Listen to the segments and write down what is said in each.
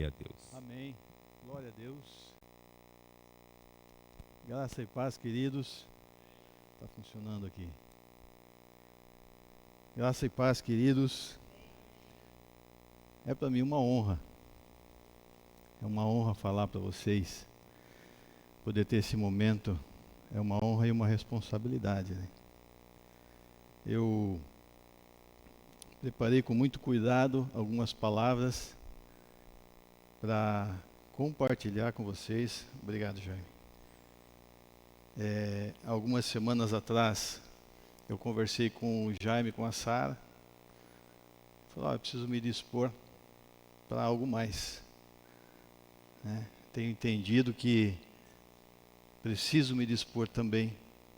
a Deus. Amém. Glória a Deus. Graça e paz, queridos. Está funcionando aqui. Graça e paz, queridos. É para mim uma honra. É uma honra falar para vocês. Poder ter esse momento é uma honra e uma responsabilidade, né? Eu preparei com muito cuidado algumas palavras para compartilhar com vocês. Obrigado, Jaime. Algumas semanas atrás, eu conversei com o Jaime, com a Sara. Falei, eu preciso me dispor para algo mais, né? Tenho entendido que preciso me dispor também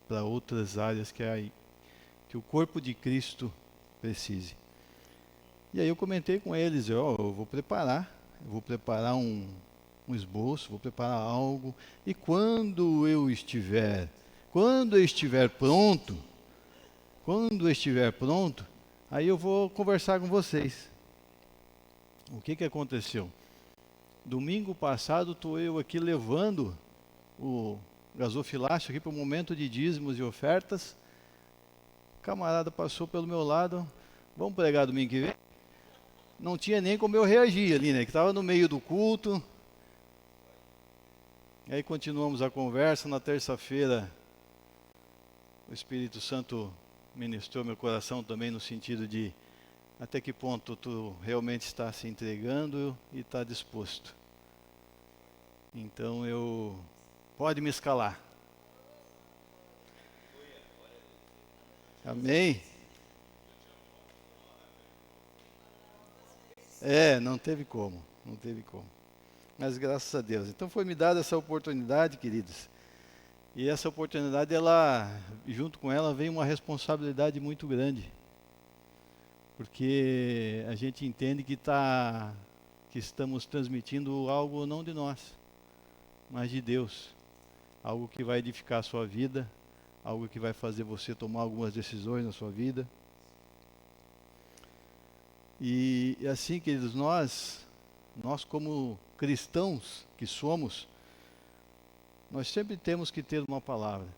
para outras áreas que o corpo de Cristo precise. E aí eu comentei com eles, eu vou preparar um esboço, vou preparar algo, e quando eu estiver pronto, aí eu vou conversar com vocês. O que aconteceu? Domingo passado estou eu aqui levando o gasofilácio aqui para o momento de dízimos e ofertas. O camarada passou pelo meu lado, vamos pregar domingo que vem? Não tinha nem como eu reagir ali, né? Que estava no meio do culto. Aí continuamos a conversa. Na terça-feira, o Espírito Santo ministrou meu coração também no sentido de até que ponto tu realmente está se entregando e está disposto. Então pode me escalar. Amém? Não teve como. Mas graças a Deus. Então foi me dada essa oportunidade, queridos. E essa oportunidade, junto com ela, vem uma responsabilidade muito grande. Porque a gente entende que estamos transmitindo algo não de nós, mas de Deus. Algo que vai edificar a sua vida, algo que vai fazer você tomar algumas decisões na sua vida. E assim, queridos, nós como cristãos que somos, nós sempre temos que ter uma palavra.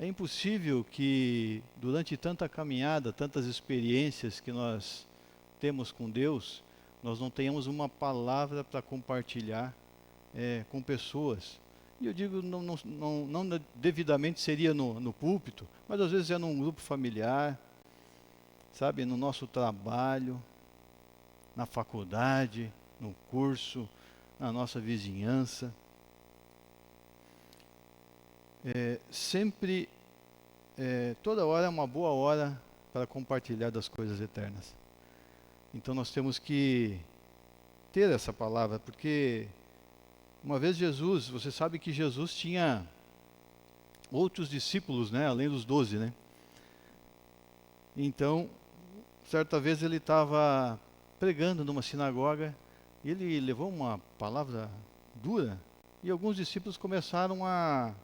É impossível que durante tanta caminhada, tantas experiências que nós temos com Deus, nós não tenhamos uma palavra para compartilhar com pessoas. E eu digo, não devidamente seria no púlpito, mas às vezes é num grupo familiar, sabe, no nosso trabalho, na faculdade, no curso, na nossa vizinhança. Sempre, toda hora é uma boa hora para compartilhar das coisas eternas. Então nós temos que ter essa palavra, porque uma vez você sabe que Jesus tinha outros discípulos, né, além dos 12, né? Então, certa vez ele estava pregando numa sinagoga, e ele levou uma palavra dura, e alguns discípulos começaram a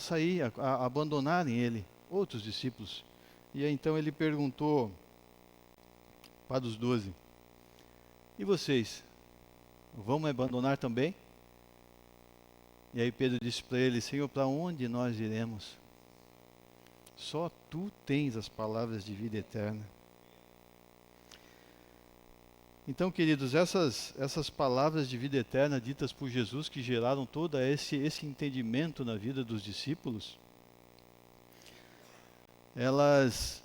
sair, a abandonarem ele, outros discípulos. E aí, então ele perguntou para os 12, e vocês, vão me abandonar também? E aí Pedro disse para ele, Senhor, para onde nós iremos? Só tu tens as palavras de vida eterna. Então, queridos, essas palavras de vida eterna ditas por Jesus, que geraram todo esse entendimento na vida dos discípulos, elas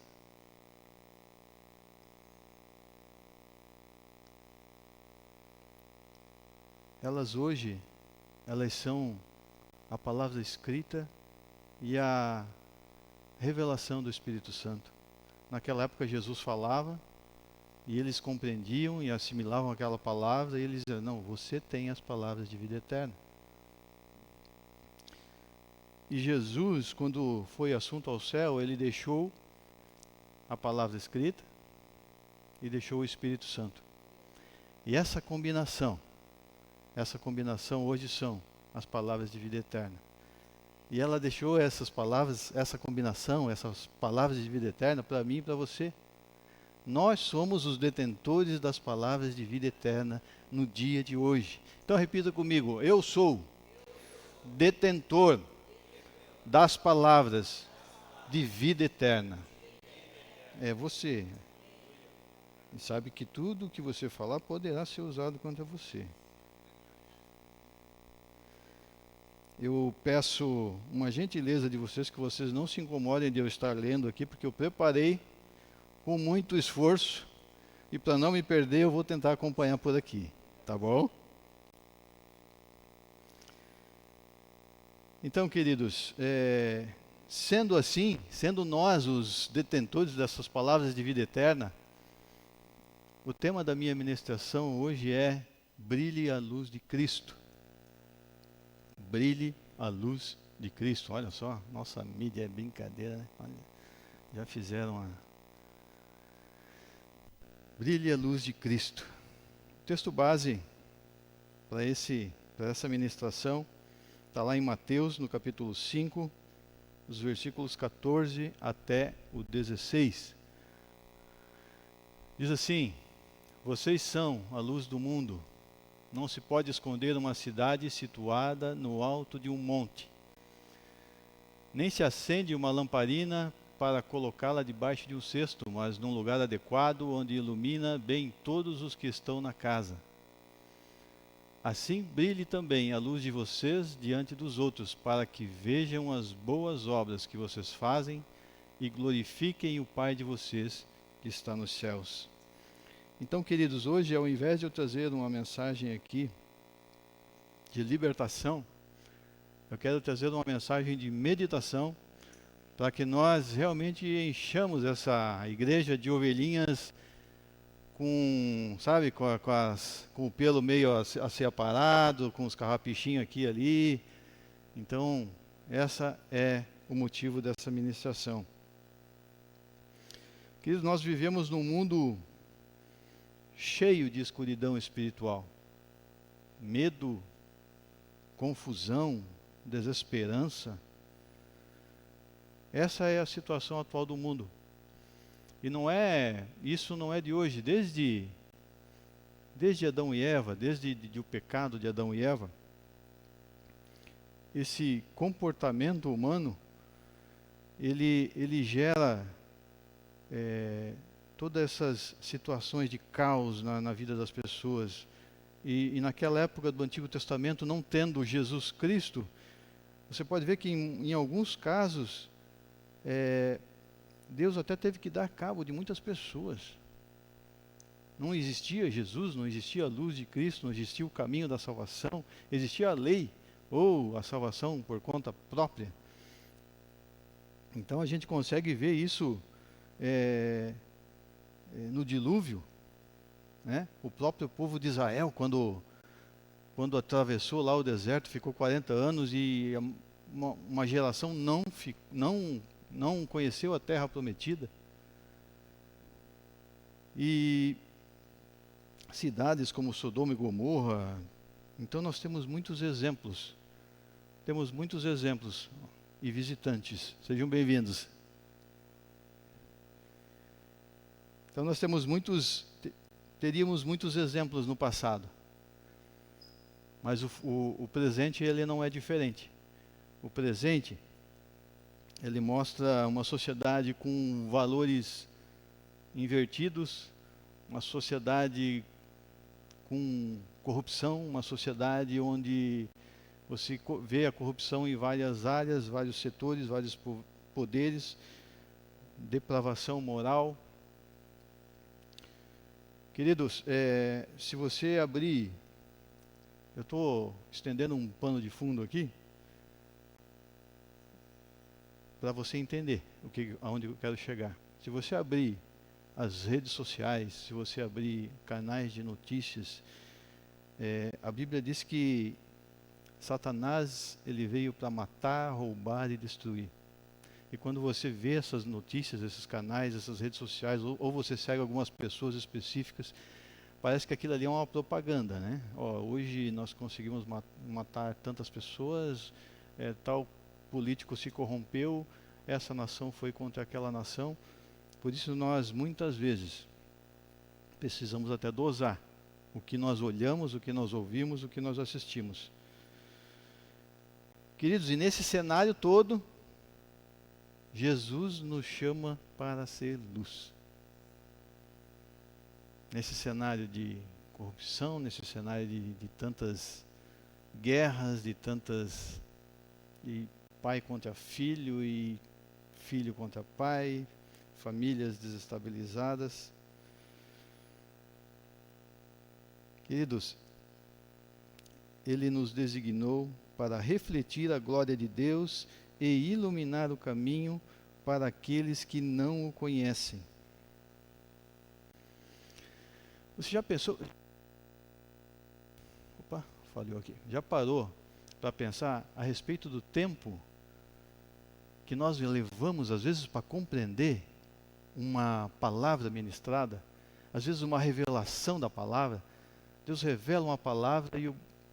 hoje, elas são a palavra escrita e a revelação do Espírito Santo. Naquela época Jesus falava, e eles compreendiam e assimilavam aquela palavra, e eles diziam, não, você tem as palavras de vida eterna. E Jesus, quando foi assunto ao céu, ele deixou a palavra escrita e deixou o Espírito Santo. E essa combinação hoje são as palavras de vida eterna. E ela deixou essas palavras, essa combinação, essas palavras de vida eterna para mim e para você. Nós somos os detentores das palavras de vida eterna no dia de hoje. Então repita comigo: eu sou detentor das palavras de vida eterna. É você. E sabe que tudo o que você falar poderá ser usado contra você. Eu peço uma gentileza de vocês, que vocês não se incomodem de eu estar lendo aqui, porque eu preparei com muito esforço, e para não me perder eu vou tentar acompanhar por aqui, tá bom? Então, queridos, sendo assim, sendo nós os detentores dessas palavras de vida eterna, o tema da minha ministração hoje é: brilhe a luz de Cristo. Brilhe a luz de Cristo. Olha só, nossa mídia é brincadeira, né? Olha, já fizeram uma... Brilhe a luz de Cristo. O texto base para essa ministração está lá em Mateus, no capítulo 5, os versículos 14 até o 16. Diz assim: vocês são a luz do mundo. Não se pode esconder uma cidade situada no alto de um monte. Nem se acende uma lamparina para colocá-la debaixo de um cesto, mas num lugar adequado, onde ilumina bem todos os que estão na casa. Assim brilhe também a luz de vocês diante dos outros, para que vejam as boas obras que vocês fazem e glorifiquem o Pai de vocês que está nos céus. Então, queridos, hoje, ao invés de eu trazer uma mensagem aqui de libertação, eu quero trazer uma mensagem de meditação, para que nós realmente enchamos essa igreja de ovelhinhas com, sabe, com o pelo meio a ser aparado, com os carrapichinhos aqui e ali. Então, essa é o motivo dessa ministração. Queridos, nós vivemos num mundo cheio de escuridão espiritual, medo, confusão, desesperança. Essa é a situação atual do mundo. E isso não é de hoje. Desde Adão e Eva, desde o pecado de Adão e Eva, esse comportamento humano, ele gera todas essas situações de caos na vida das pessoas. E naquela época do Antigo Testamento, não tendo Jesus Cristo, você pode ver que em alguns casos, Deus até teve que dar cabo de muitas pessoas. Não existia Jesus, não existia a luz de Cristo, não existia o caminho da salvação, existia a lei, ou a salvação por conta própria. Então a gente consegue ver isso no dilúvio, né? O próprio povo de Israel, quando atravessou lá o deserto, ficou 40 anos e uma geração não conheceu a terra prometida. E cidades como Sodoma e Gomorra. Então nós temos muitos exemplos. E visitantes. Sejam bem-vindos. Então nós teríamos muitos exemplos no passado. Mas o presente, ele não é diferente. O presente, ele mostra uma sociedade com valores invertidos, uma sociedade com corrupção, uma sociedade onde você vê a corrupção em várias áreas, vários setores, vários poderes, depravação moral. Queridos, se você abrir, eu estou estendendo um pano de fundo aqui, para você entender aonde eu quero chegar. Se você abrir as redes sociais, se você abrir canais de notícias, a Bíblia diz que Satanás, ele veio para matar, roubar e destruir. E quando você vê essas notícias, esses canais, essas redes sociais, ou você segue algumas pessoas específicas, parece que aquilo ali é uma propaganda, né? Hoje nós conseguimos matar tantas pessoas, tal político se corrompeu, essa nação foi contra aquela nação. Por isso nós, muitas vezes, precisamos até dosar o que nós olhamos, o que nós ouvimos, o que nós assistimos. Queridos, e nesse cenário todo, Jesus nos chama para ser luz. Nesse cenário de corrupção, nesse cenário de tantas guerras, de pai contra filho e filho contra pai, famílias desestabilizadas. Queridos, Ele nos designou para refletir a glória de Deus e iluminar o caminho para aqueles que não o conhecem. Você já pensou? Opa, falhou aqui. Já parou para pensar a respeito do tempo que nós levamos, às vezes, para compreender uma palavra ministrada? Às vezes, uma revelação da palavra. Deus revela uma palavra e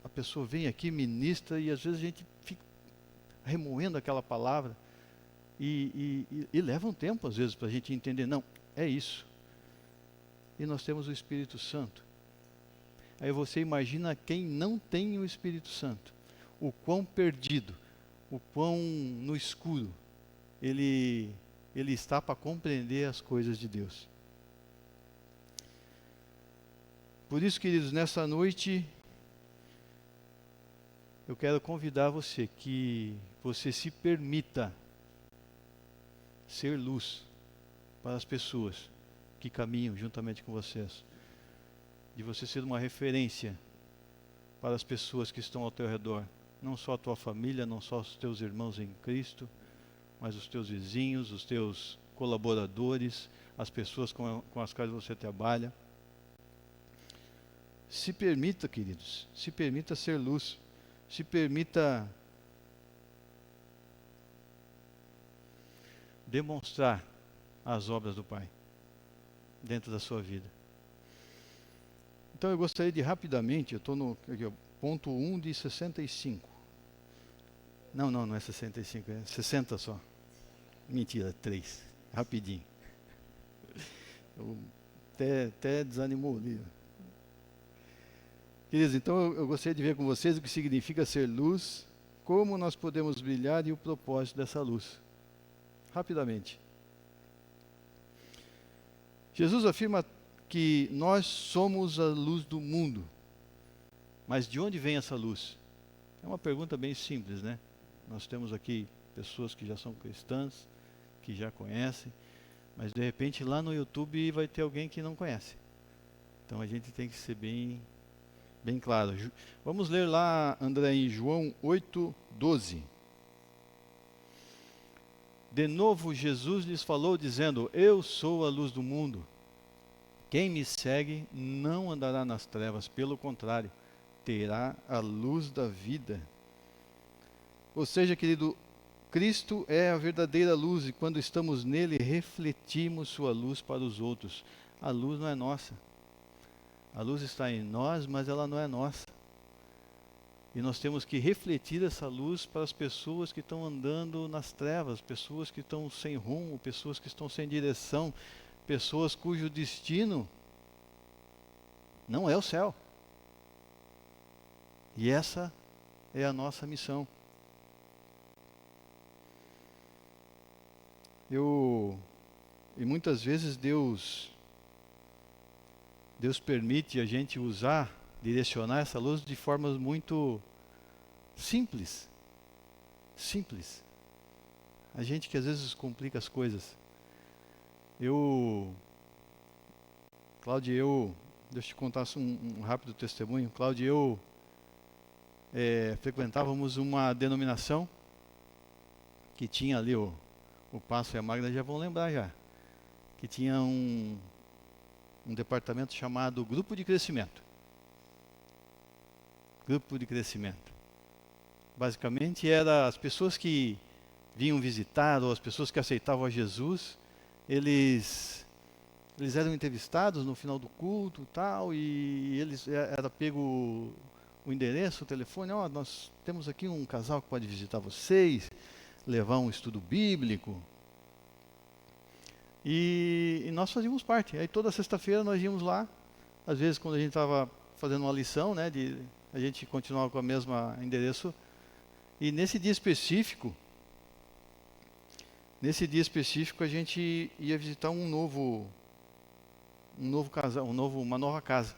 a pessoa vem aqui, ministra, e às vezes a gente fica remoendo aquela palavra e leva um tempo, às vezes, para a gente entender. Não, é isso. E nós temos o Espírito Santo. Aí você imagina quem não tem o Espírito Santo, o quão perdido, o quão no escuro ele está para compreender as coisas de Deus. Por isso, queridos, nessa noite eu quero convidar você que você se permita ser luz para as pessoas que caminham juntamente com vocês. De você ser uma referência para as pessoas que estão ao teu redor. Não só a tua família, não só os teus irmãos em Cristo, mas os teus vizinhos, os teus colaboradores, as pessoas com as quais você trabalha. Se permita, queridos, se permita ser luz. Se permita demonstrar as obras do Pai dentro da sua vida. Então eu gostaria de rapidamente, eu estou no ponto 1 de 65. Não é 65, é 60 só. Mentira, 3. Rapidinho. Até desanimou o livro. Queridos, então eu gostaria de ver com vocês o que significa ser luz, como nós podemos brilhar e o propósito dessa luz. Rapidamente. Jesus afirma que nós somos a luz do mundo. Mas de onde vem essa luz? É uma pergunta bem simples, né? Nós temos aqui pessoas que já são cristãs, que já conhecem, mas de repente lá no YouTube vai ter alguém que não conhece. Então a gente tem que ser bem claro. Vamos ler lá, André, em João 8:12. De novo Jesus lhes falou, dizendo: Eu sou a luz do mundo. Quem me segue não andará nas trevas, pelo contrário, terá a luz da vida. Ou seja, querido, Cristo é a verdadeira luz e quando estamos nele, refletimos sua luz para os outros. A luz não é nossa. A luz está em nós, mas ela não é nossa. E nós temos que refletir essa luz para as pessoas que estão andando nas trevas, pessoas que estão sem rumo, pessoas que estão sem direção, pessoas cujo destino não é o céu. E essa é a nossa missão. E muitas vezes Deus permite a gente direcionar essa luz de formas muito simples. Simples. A gente que às vezes complica as coisas. Cláudio, deixa eu te contar um rápido testemunho. Cláudio e eu frequentávamos uma denominação que tinha ali o Passo e a Magda já vão lembrar já. Que tinha um departamento chamado Grupo de Crescimento. Grupo de Crescimento. Basicamente era as pessoas que vinham visitar ou as pessoas que aceitavam a Jesus, eles eram entrevistados no final do culto e tal, e era pego o endereço, o telefone, nós temos aqui um casal que pode visitar vocês, levar um estudo bíblico. E nós fazíamos parte. Aí toda sexta-feira nós íamos lá às vezes quando a gente estava fazendo uma lição, né, a gente continuava com o mesmo endereço. E nesse dia específico a gente ia visitar um novo casal, uma nova casa.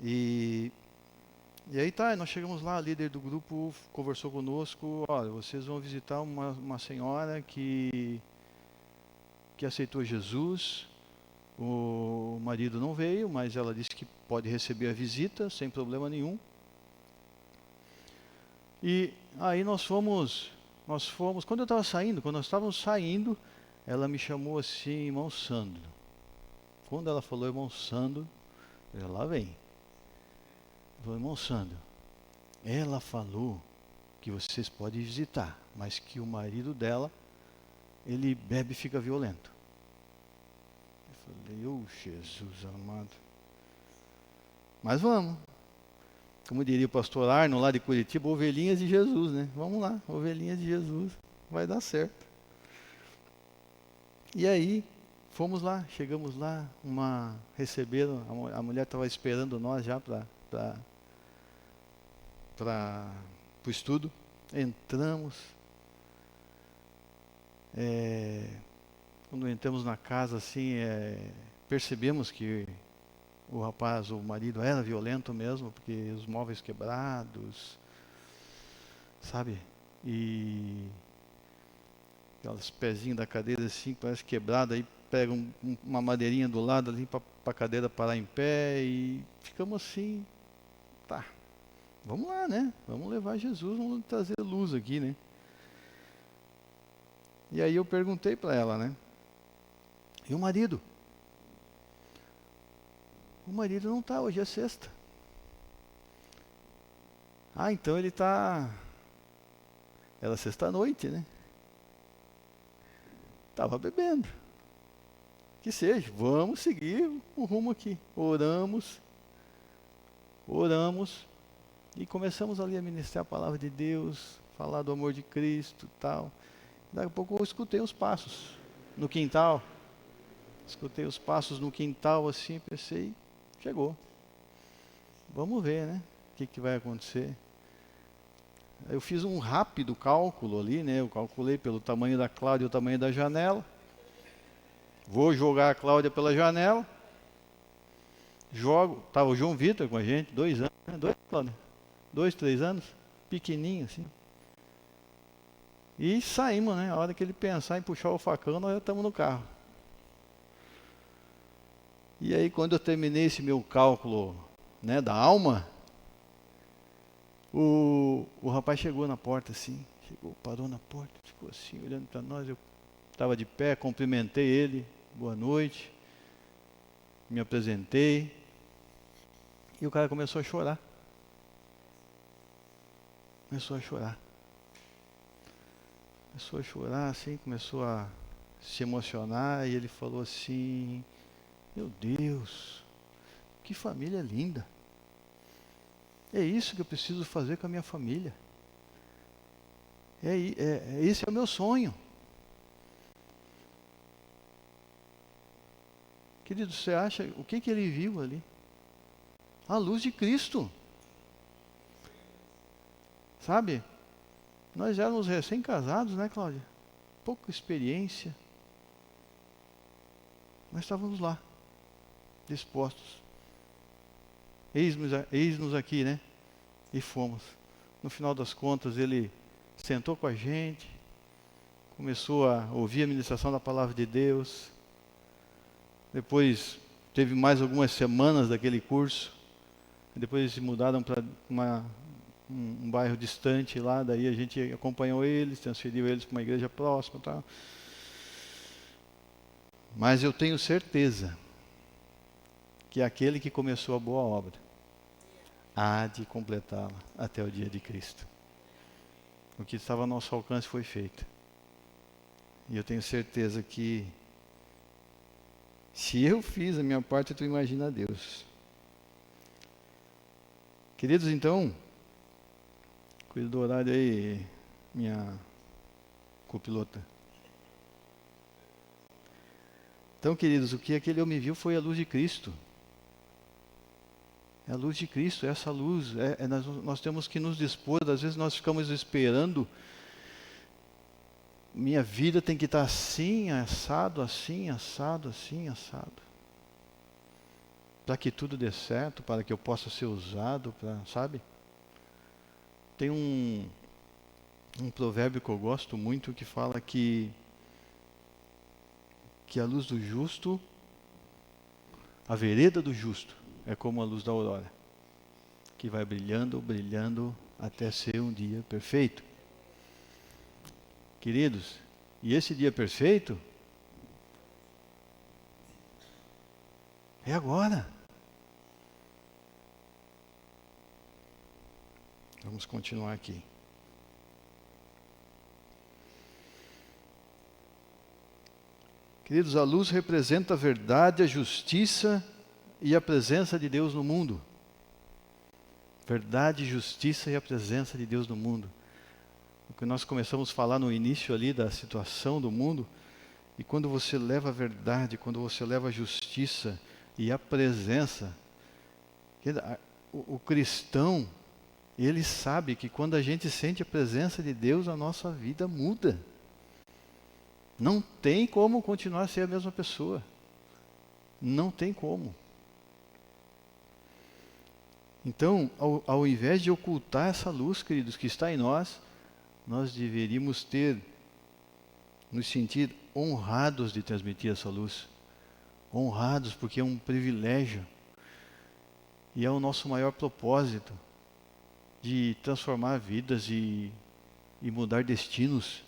E aí tá, nós chegamos lá, a líder do grupo conversou conosco, olha, vocês vão visitar uma senhora que aceitou Jesus, o marido não veio, mas ela disse que pode receber a visita sem problema nenhum. E aí nós fomos, quando nós estávamos saindo, ela me chamou assim, irmão Sandro. Quando ela falou irmão Sandro, eu lá vem. Eu falei, irmão Sandro, ela falou que vocês podem visitar, mas que o marido dela, ele bebe e fica violento. Eu falei, Jesus amado. Mas vamos. Como diria o pastor Arno lá de Curitiba, ovelhinhas de Jesus, né? Vamos lá, ovelhinhas de Jesus, vai dar certo. E aí, fomos lá, chegamos lá, receberam, a mulher estava esperando nós já para o estudo. Entramos. Quando entramos na casa, assim, percebemos que o marido era violento mesmo, porque os móveis quebrados, sabe? E aqueles pezinhos da cadeira assim, parece quebrado, aí pega uma madeirinha do lado ali para a cadeira parar em pé e ficamos assim, tá, vamos lá, né? Vamos levar Jesus, vamos trazer luz aqui, né? E aí eu perguntei para ela, né? E o marido? O marido não está, hoje é sexta. Ah, então ele está... Era sexta-noite, né? Estava bebendo. Que seja, vamos seguir o rumo aqui. Oramos e começamos ali a ministrar a palavra de Deus, falar do amor de Cristo e tal. Daqui a pouco eu escutei os passos no quintal. Escutei os passos no quintal assim, pensei, chegou. Vamos ver, né? O que vai acontecer. Eu fiz um rápido cálculo ali, né? Eu calculei pelo tamanho da Cláudia e o tamanho da janela. Vou jogar a Cláudia pela janela. Jogo. Estava o João Vitor com a gente, 2 anos, né? 2, 3 anos, pequenininho assim. E saímos, né? A hora que ele pensar em puxar o facão, nós já estamos no carro. E aí quando eu terminei esse meu cálculo, né, da alma, o rapaz chegou na porta assim, parou na porta, ficou assim, olhando para nós. Eu estava de pé, cumprimentei ele, boa noite, me apresentei, e o cara começou a chorar. Começou a chorar assim, começou a se emocionar, e ele falou assim, meu Deus, que família linda. É isso que eu preciso fazer com a minha família. Esse é o meu sonho. Querido, você acha, o que ele viu ali? A luz de Cristo. Sabe? Nós éramos recém-casados, né, Cláudia? Pouca experiência. Nós estávamos lá, dispostos. Eis-nos aqui, né? E fomos. No final das contas, ele sentou com a gente, começou a ouvir a ministração da palavra de Deus. Depois, teve mais algumas semanas daquele curso. Depois eles se mudaram para um bairro distante lá, daí a gente acompanhou eles, transferiu eles para uma igreja próxima e tal. Mas eu tenho certeza que aquele que começou a boa obra há de completá-la até o dia de Cristo. O que estava ao nosso alcance foi feito. E eu tenho certeza que se eu fiz a minha parte, tu imagina Deus. Queridos, então, cuida do horário aí, minha copilota. Então, queridos, o que aquele homem viu foi a luz de Cristo. É a luz de Cristo, é essa luz. Nós temos que nos dispor. Às vezes nós ficamos esperando. Minha vida tem que estar assim, assado, assim, assado, assim, assado. Para que tudo dê certo, para que eu possa ser usado, sabe? Tem um provérbio que eu gosto muito que fala que a luz do justo, a vereda do justo, é como a luz da aurora, que vai brilhando, brilhando, até ser um dia perfeito. Queridos, e esse dia perfeito é agora. Vamos continuar aqui. Queridos, a luz representa a verdade, a justiça e a presença de Deus no mundo. Verdade, justiça e a presença de Deus no mundo. O que nós começamos a falar no início ali da situação do mundo, e quando você leva a verdade, quando você leva a justiça e a presença, o cristão, ele sabe que quando a gente sente a presença de Deus, a nossa vida muda. Não tem como continuar a ser a mesma pessoa. Não tem como. Então, ao invés de ocultar essa luz, queridos, que está em nós, nós deveríamos nos sentir honrados de transmitir essa luz. Honrados, porque é um privilégio. E é o nosso maior propósito de transformar vidas e mudar destinos.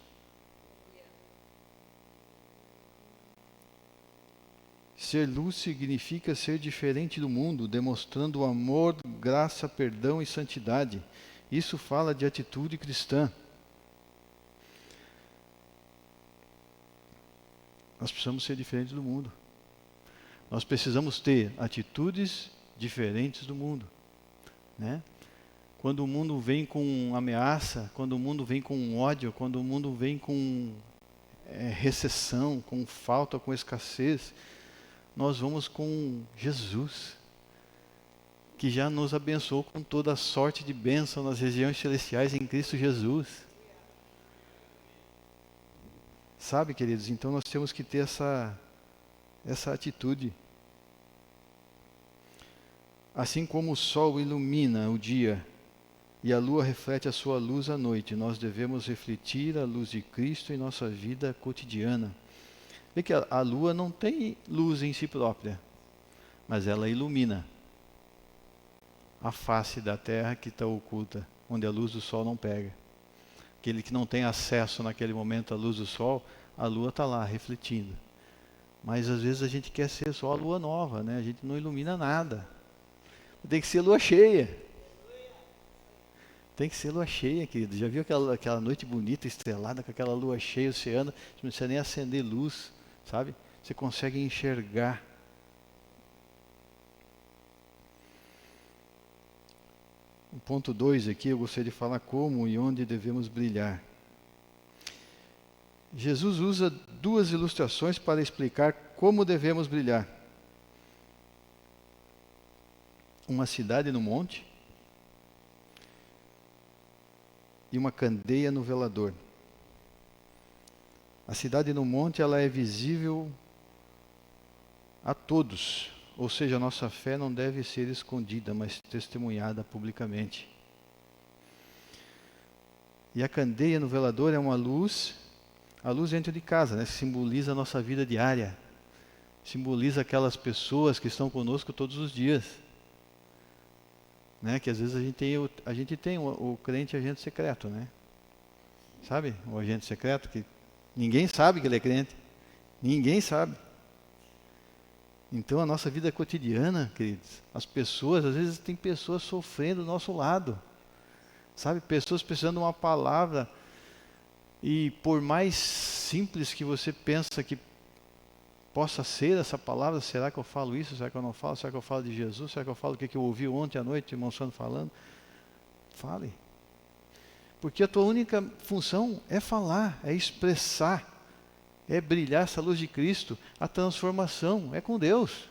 Ser luz significa ser diferente do mundo, demonstrando amor, graça, perdão e santidade. Isso fala de atitude cristã. Nós precisamos ser diferentes do mundo. Nós precisamos ter atitudes diferentes do mundo, né? Quando o mundo vem com ameaça, quando o mundo vem com ódio, quando o mundo vem com recessão, com falta, com escassez, nós vamos com Jesus, que já nos abençoou com toda a sorte de bênção nas regiões celestiais em Cristo Jesus. Sabe, queridos, então nós temos que ter essa atitude. Assim como o sol ilumina o dia e a lua reflete a sua luz à noite, nós devemos refletir a luz de Cristo em nossa vida cotidiana. Vê que a lua não tem luz em si própria, mas ela ilumina a face da terra que está oculta, onde a luz do sol não pega. Aquele que não tem acesso naquele momento à luz do sol, a lua está lá refletindo. Mas às vezes a gente quer ser só a lua nova, né? A gente não ilumina nada. Tem que ser lua cheia. Tem que ser lua cheia, querido. Já viu aquela noite bonita, estrelada, com aquela lua cheia, oceano? Você não precisa nem acender luz, sabe? Você consegue enxergar. O ponto 2 aqui, eu gostaria de falar como e onde devemos brilhar. Jesus usa duas ilustrações para explicar como devemos brilhar. Uma cidade no monte e uma candeia no velador. A cidade no monte, ela é visível a todos, ou seja, a nossa fé não deve ser escondida, mas testemunhada publicamente. E a candeia no velador é uma luz, a luz dentro de casa, né? Simboliza a nossa vida diária, simboliza aquelas pessoas que estão conosco todos os dias. Né, que às vezes a gente tem o crente agente secreto, né? Sabe? O agente secreto que ninguém sabe que ele é crente. Ninguém sabe. Então a nossa vida cotidiana, queridos, as pessoas, às vezes tem pessoas sofrendo do nosso lado. Sabe? Pessoas precisando de uma palavra. E por mais simples que você pensa que possa ser essa palavra, será que eu falo isso? Será que eu não falo? Será que eu falo de Jesus? Será que eu falo o que eu ouvi ontem à noite, o irmão Sandro falando? Fale. Porque a tua única função é falar, é expressar, é brilhar essa luz de Cristo. A transformação é com Deus.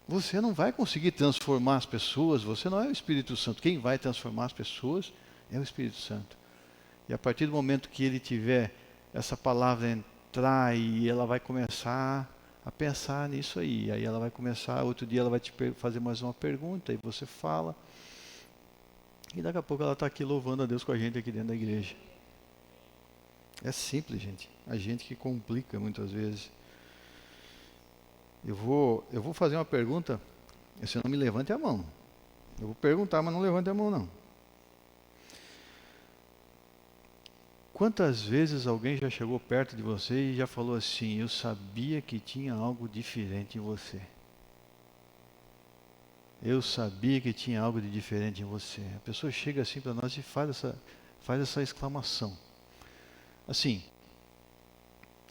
Você não vai conseguir transformar as pessoas, você não é o Espírito Santo. Quem vai transformar as pessoas é o Espírito Santo. E a partir do momento que ele tiver essa palavra entrar e ela vai começar a pensar nisso aí. Aí ela vai começar, outro dia ela vai te fazer mais uma pergunta e você fala. E daqui a pouco ela está aqui louvando a Deus com a gente aqui dentro da igreja. É simples, gente. A gente que complica muitas vezes. Eu vou fazer uma pergunta, você não me levante a mão. Eu vou perguntar, mas não levante a mão não. Quantas vezes alguém já chegou perto de você e já falou assim, eu sabia que tinha algo diferente em você. Eu sabia que tinha algo de diferente em você. A pessoa chega assim para nós e faz essa exclamação. Assim,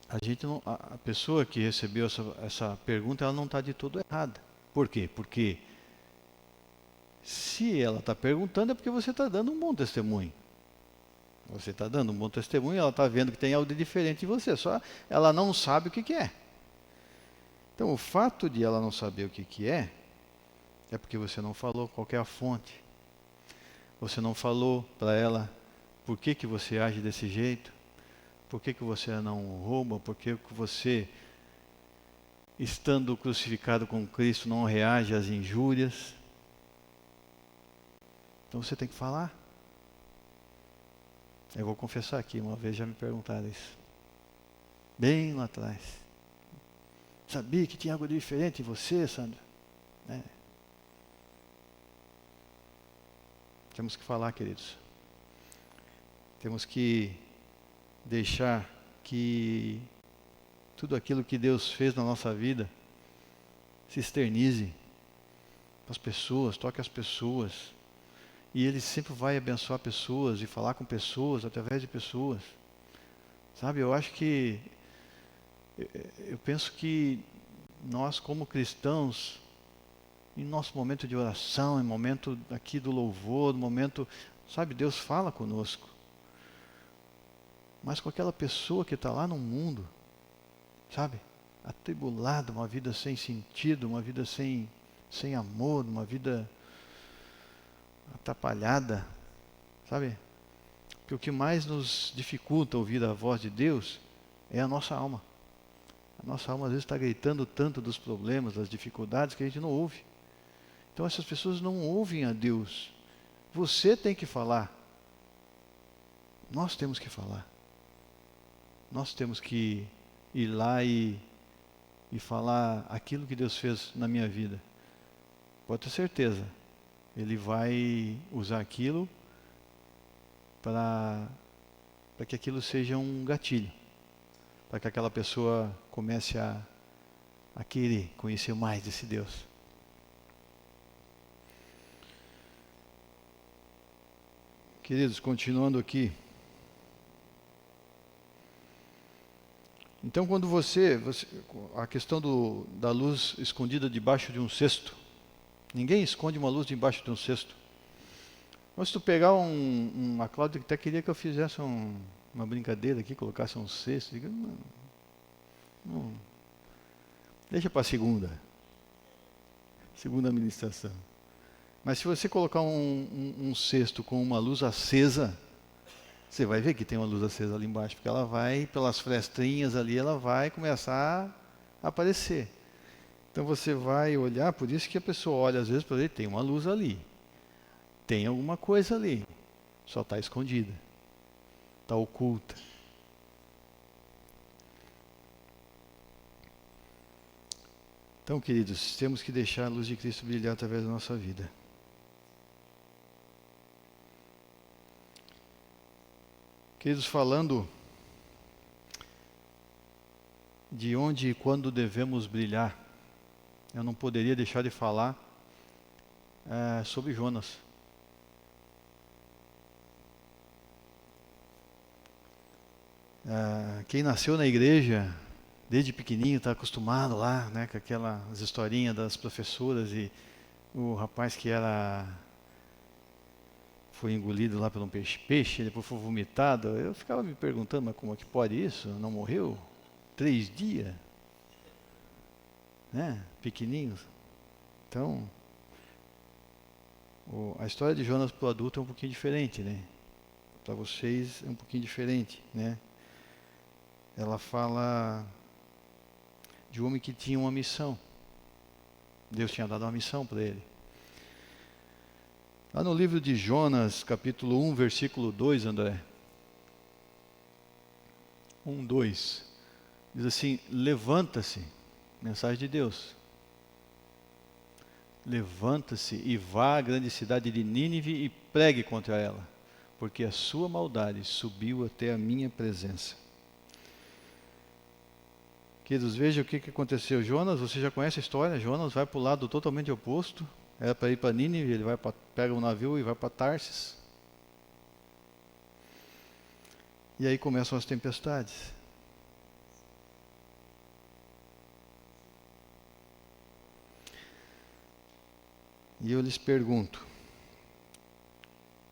a pessoa que recebeu essa pergunta, ela não está de todo errada. Por quê? Porque se ela está perguntando é porque você está dando um bom testemunho. Você está dando um bom testemunho, ela está vendo que tem algo de diferente em você, só ela não sabe o que é. Então, o fato de ela não saber o que é porque você não falou qual é a fonte. Você não falou para ela por que você age desse jeito, por que você não rouba, por que você, estando crucificado com Cristo, não reage às injúrias. Então você tem que falar. Eu vou confessar aqui, uma vez já me perguntaram isso. Bem lá atrás. Sabia que tinha algo diferente em você, Sandra? Temos que falar, queridos. Temos que deixar que tudo aquilo que Deus fez na nossa vida se externize para as pessoas, toque as pessoas. E Ele sempre vai abençoar pessoas e falar com pessoas, através de pessoas. Sabe, eu penso que nós como cristãos, em nosso momento de oração, em momento aqui do louvor, no momento, sabe, Deus fala conosco. Mas com aquela pessoa que está lá no mundo, sabe, atribulada, uma vida sem sentido, uma vida sem amor, uma vida atrapalhada, sabe? Porque o que mais nos dificulta ouvir a voz de Deus é a nossa alma. A nossa alma às vezes está gritando tanto dos problemas, das dificuldades, que a gente não ouve. Então essas pessoas não ouvem a Deus. Você tem que falar. Nós temos que falar. Nós temos que ir lá e falar aquilo que Deus fez na minha vida. Pode ter certeza. Ele vai usar aquilo para que aquilo seja um gatilho. Para que aquela pessoa comece a querer conhecer mais desse Deus. Queridos, continuando aqui. Então, quando a questão da luz escondida debaixo de um cesto, ninguém esconde uma luz debaixo de um cesto. Mas se tu pegar a Cláudia até queria que eu fizesse uma brincadeira aqui, colocasse um cesto, digo, não, deixa para a segunda administração. Mas se você colocar um cesto com uma luz acesa, você vai ver que tem uma luz acesa ali embaixo, porque ela vai, pelas frestinhas ali, ela vai começar a aparecer. Então você vai olhar, por isso que a pessoa olha às vezes para ver, tem uma luz ali. Tem alguma coisa ali. Só está escondida. Está oculta. Então, queridos, temos que deixar a luz de Cristo brilhar através da nossa vida. Queridos, falando de onde e quando devemos brilhar, eu não poderia deixar de falar sobre Jonas. Quem nasceu na igreja, desde pequenininho, está acostumado lá, né, com aquelas historinhas das professoras e o rapaz que foi engolido lá por um peixe, depois foi vomitado. Eu ficava me perguntando, mas como é que pode isso? Não morreu? 3 dias? Né? Pequenininhos. Então, a história de Jonas para o adulto é um pouquinho diferente, né? Para vocês é um pouquinho diferente, né? Ela fala de um homem que tinha uma missão. Deus tinha dado uma missão para ele. Lá no livro de Jonas, capítulo 1, versículo 2, André. 1, 2. Diz assim: levanta-se, mensagem de Deus. Levanta-se e vá à grande cidade de Nínive e pregue contra ela, porque a sua maldade subiu até a minha presença. Queridos, veja o que aconteceu. Jonas, você já conhece a história. Jonas vai para o lado totalmente oposto. Era para ir para Nínive, ele pega um navio e vai para Tarsis. E aí começam as tempestades. E eu lhes pergunto: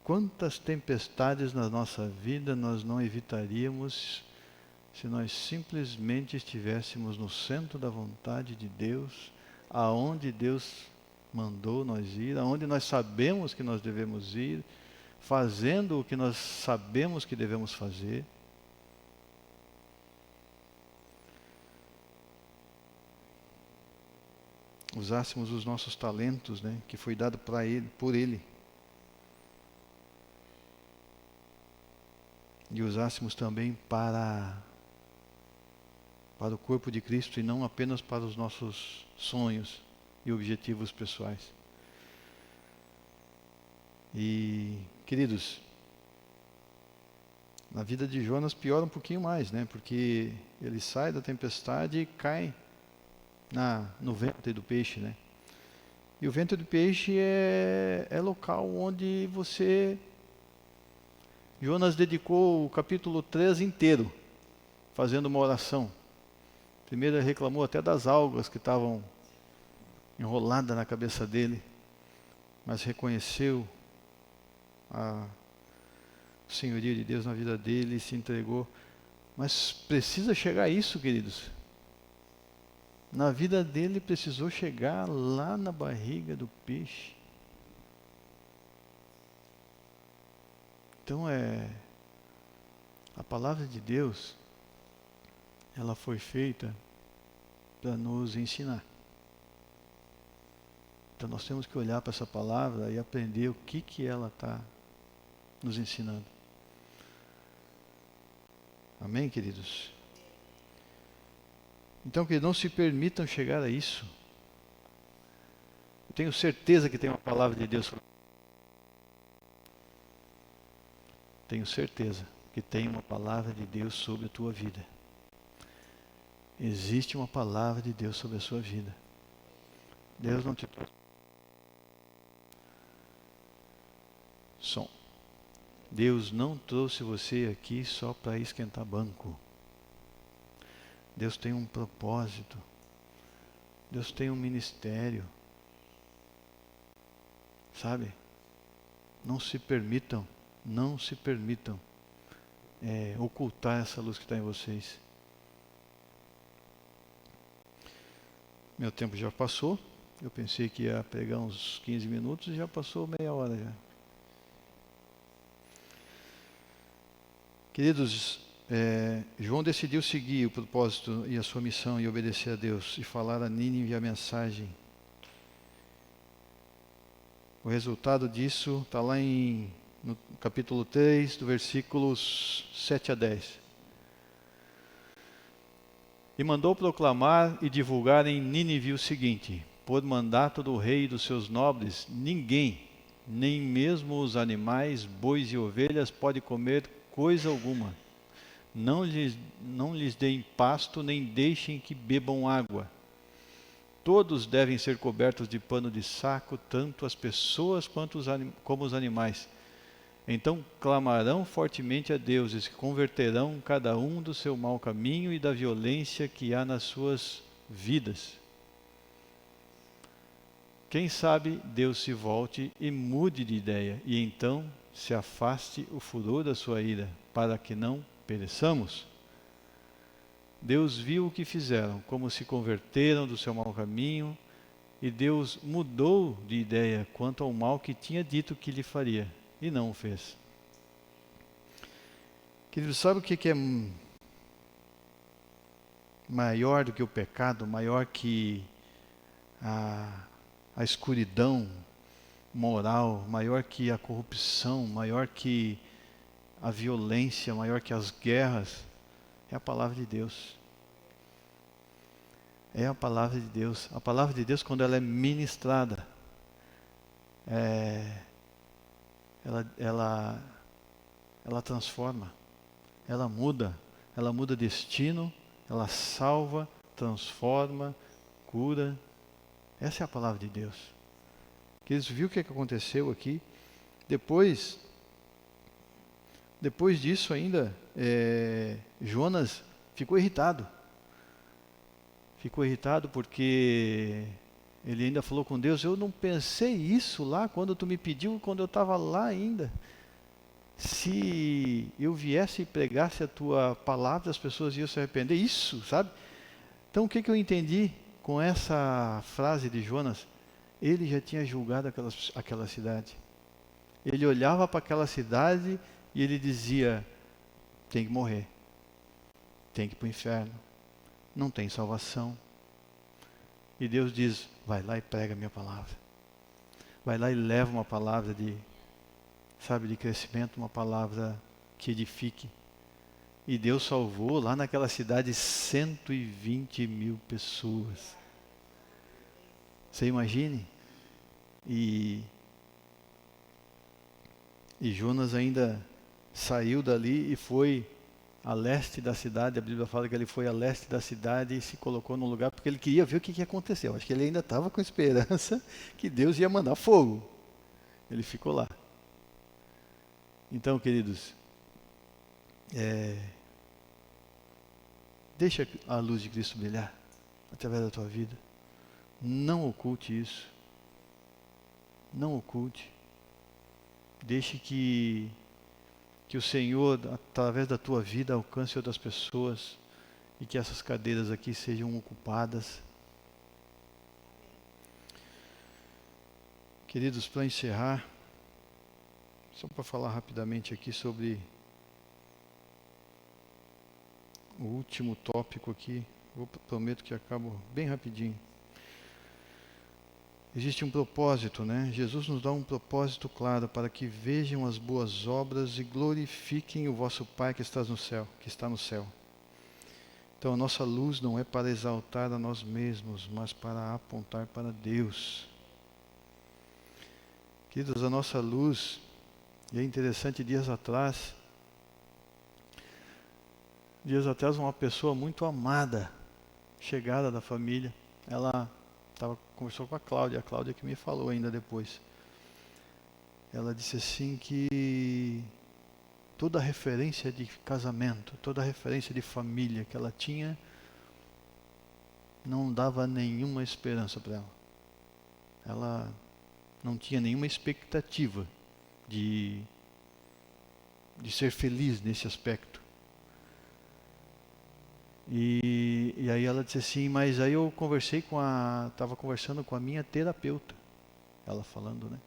quantas tempestades na nossa vida nós não evitaríamos se nós simplesmente estivéssemos no centro da vontade de Deus, aonde Deus mandou nós ir, aonde nós sabemos que nós devemos ir, fazendo o que nós sabemos que devemos fazer? Usássemos os nossos talentos, né, que foi dado para ele, por Ele, e usássemos também para o corpo de Cristo e não apenas para os nossos sonhos e objetivos pessoais. E, queridos, na vida de Jonas piora um pouquinho mais, né? Porque ele sai da tempestade e cai no ventre do peixe, né? E o ventre do peixe é local onde Jonas dedicou o capítulo 3 inteiro fazendo uma oração. Primeiro ele reclamou até das algas que estavam enroladas na cabeça dele, mas reconheceu o senhorio de Deus na vida dele e se entregou. Mas precisa chegar a isso, queridos. Na vida dele precisou chegar lá na barriga do peixe. Então a palavra de Deus, ela foi feita para nos ensinar. Então nós temos que olhar para essa palavra e aprender o que ela está nos ensinando. Amém, queridos? Então, que não se permitam chegar a isso. Eu tenho certeza que tem uma palavra de Deus. Tenho certeza que tem uma palavra de Deus sobre a tua vida. Existe uma palavra de Deus sobre a sua vida. Deus não te trouxe. Som. Deus não trouxe você aqui só para esquentar banco. Deus tem um propósito. Deus tem um ministério. Sabe? Não se permitam ocultar essa luz que está em vocês. Meu tempo já passou. Eu pensei que ia pregar uns 15 minutos e já passou meia hora já. Queridos, João decidiu seguir o propósito e a sua missão e obedecer a Deus e falar a Nínive a mensagem. O resultado disso está lá no capítulo 3, do versículos 7 a 10. E mandou proclamar e divulgar em Nínive o seguinte: por mandato do rei e dos seus nobres, ninguém, nem mesmo os animais, bois e ovelhas, pode comer coisa alguma. Não lhes deem pasto, nem deixem que bebam água. Todos devem ser cobertos de pano de saco, tanto as pessoas como os animais. Então clamarão fortemente a Deus e se converterão cada um do seu mau caminho e da violência que há nas suas vidas. Quem sabe Deus se volte e mude de ideia, e então se afaste o furor da sua ira, para que não pereçamos. Deus viu o que fizeram, como se converteram do seu mau caminho, E Deus mudou de ideia quanto ao mal que tinha dito que lhe faria, e não o fez. Querido, sabe o que é maior do que o pecado, maior que a escuridão moral, maior que a corrupção, maior que a violência, maior que as guerras? É a palavra de Deus. É a palavra de Deus. A palavra de Deus, quando ela é ministrada, ela transforma, ela muda destino, ela salva, transforma, cura. Essa é a palavra de Deus. Queridos, viu o que aconteceu aqui? Depois disso ainda, Jonas ficou irritado. Ficou irritado porque ele ainda falou com Deus: eu não pensei isso lá quando tu me pediu, quando eu estava lá ainda. Se eu viesse e pregasse a tua palavra, as pessoas iam se arrepender. Isso, sabe? Então o que eu entendi com essa frase de Jonas? Ele já tinha julgado aquela cidade. Ele olhava para aquela cidade e ele dizia: tem que morrer, tem que ir para o inferno, não tem salvação. E Deus diz: vai lá e prega a minha palavra. Vai lá e leva uma palavra de crescimento, uma palavra que edifique. E Deus salvou lá naquela cidade 120 mil pessoas. Você imagine? E Jonas ainda saiu dali e foi a leste da cidade. A Bíblia fala que ele foi a leste da cidade e se colocou num lugar porque ele queria ver o que aconteceu. Acho que ele ainda estava com esperança que Deus ia mandar fogo. Ele ficou lá. Então, queridos, deixa a luz de Cristo brilhar através da tua vida. Não oculte isso. Não oculte. Deixe que o Senhor, através da tua vida, alcance outras pessoas e que essas cadeiras aqui sejam ocupadas. Queridos, para encerrar, só para falar rapidamente aqui sobre o último tópico aqui, prometo que acabo bem rapidinho. Existe um propósito, né? Jesus nos dá um propósito claro para que vejam as boas obras e glorifiquem o vosso Pai que está no céu. Então a nossa luz não é para exaltar a nós mesmos, mas para apontar para Deus. Queridos, a nossa luz, e é interessante, dias atrás uma pessoa muito amada, chegada da família, ela conversou com a Cláudia que me falou ainda depois. Ela disse assim que toda referência de casamento, toda referência de família que ela tinha, não dava nenhuma esperança para ela. Ela não tinha nenhuma expectativa de ser feliz nesse aspecto. E aí ela disse assim, mas aí eu estava conversando com a minha terapeuta, ela falando, né?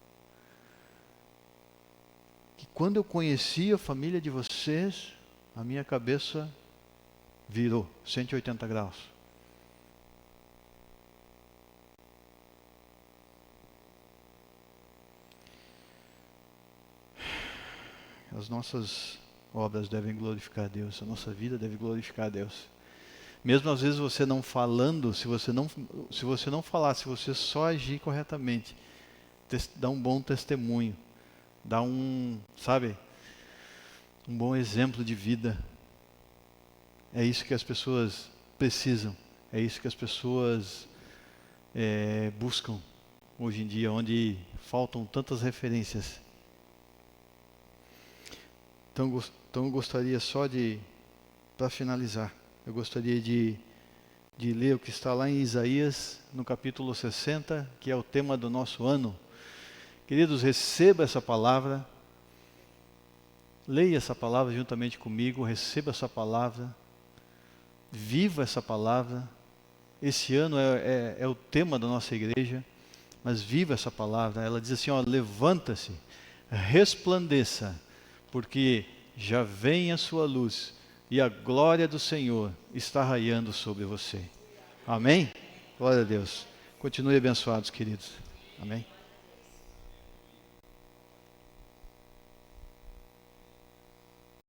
Que quando eu conheci a família de vocês, a minha cabeça virou 180 graus. As nossas obras devem glorificar a Deus, a nossa vida deve glorificar a Deus. Mesmo às vezes você não falando, se você não falar, se você só agir corretamente, dá um bom testemunho, dá um bom exemplo de vida. É isso que as pessoas precisam, é isso que as pessoas buscam hoje em dia, onde faltam tantas referências. Então eu gostaria só para finalizar, eu gostaria de ler o que está lá em Isaías, no capítulo 60, que é o tema do nosso ano. Queridos, receba essa palavra, leia essa palavra juntamente comigo, receba essa palavra, viva essa palavra, esse ano é o tema da nossa igreja, mas viva essa palavra. Ela diz assim, ó, levanta-se, resplandeça, porque já vem a sua luz e a glória do Senhor está raiando sobre você. Amém? Glória a Deus. Continue abençoados, queridos. Amém.